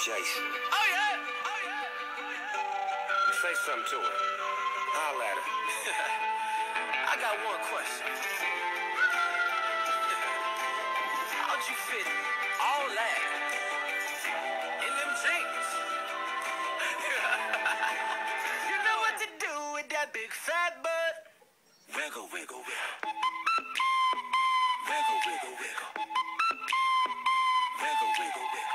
Jason. Oh yeah, oh yeah. Say something to her. Holla at her. I got one question. How'd you fit all that in them jeans? You know what to do with that big fat butt. Wiggle, wiggle, wiggle. Wiggle, wiggle, wiggle. Wiggle, wiggle, wiggle.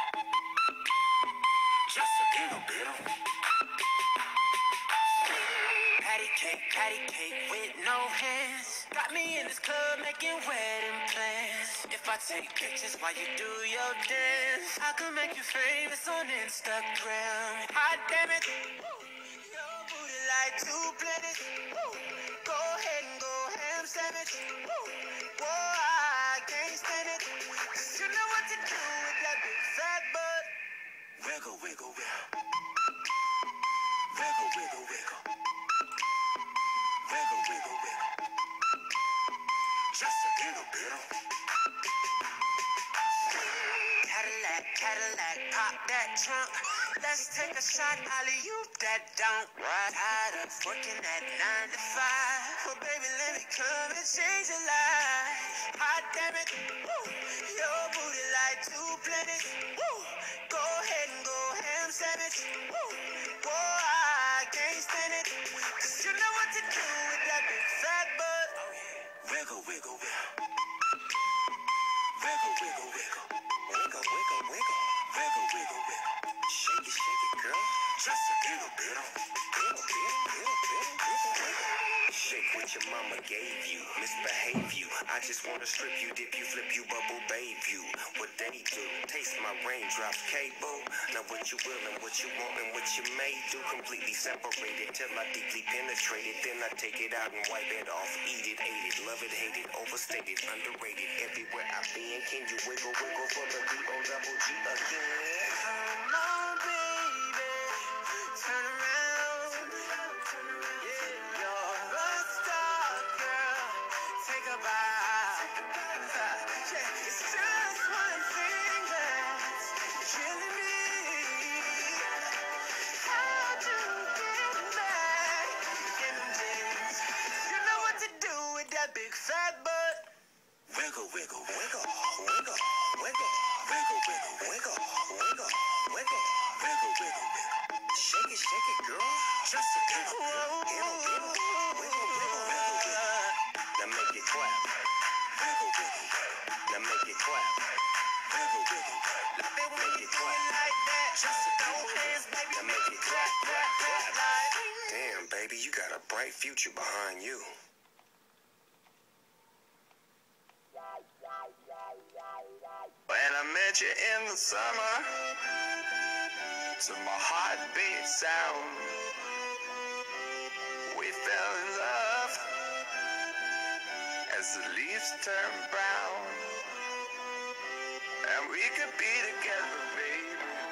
Just a little bit. Patty cake with no hands. Got me in this club making wedding plans. If I take pictures while you do your dance, I could make you famous on Instagram. Hot damn it, your booty like two planets. Go ahead and go ham sandwich. Whoa, I can't stand it. You know what to do with that big fat butt. Wiggle, wiggle, wiggle. Wiggle, wiggle, wiggle. Wiggle, wiggle, wiggle. Just a little bit. Cadillac, pop that trunk. Let's take a shot, alley-oop that don't. Tired of working at 9 to 5. Oh, baby, let me come and change your life. Hot damn it, woo. Your booty like two planets. Woo. Go ahead and go ham sandwich. Woo. Boy, I can't stand it. 'Cause you know what to do with that big fat butt. Wiggle, wiggle, wiggle. Wiggle, wiggle, wiggle. Wiggle, wiggle, wiggle. Wiggle, wiggle, wiggle. Shake it, girl. Just a little bit. Shake what your mama gave you. Misbehave you. I just wanna strip you, dip you, flip you, bubble babe you. What they do. Taste my raindrops, cable. Now what you will and what you want and what you may do. Completely separated till I deeply penetrate it. Then I take it out and wipe it off. Eat it, ate it, love it, hate it, overstated, underrated. Everywhere I been, can you wiggle, wiggle for the D-O-double-G again? Come on, baby, turn around. Yeah, you're a star, girl. Take a bow. Yeah, it's just one thing that's killing me. How'd you get back in them jeans? You know what to do with that big fat butt. Wiggle, wiggle, wiggle, wiggle, wiggle, wiggle, wiggle, wiggle, wiggle, wiggle, wiggle, wiggle, wiggle. Shake it, girl. Just a little bit. Wiggle, wiggle, wiggle, wiggle. Now make it clap. Wiggle, wiggle, wiggle. Now make it clap. Wiggle, wiggle, wiggle. Love it when you Make it do clap. it like that. Just throw hands, baby. Now make it clap, clap, clap like. Damn, baby, you got a bright future behind you. When I met you in the summer, to my heartbeat sound, we fell in love as the leaves turn brown, and we could be together, baby.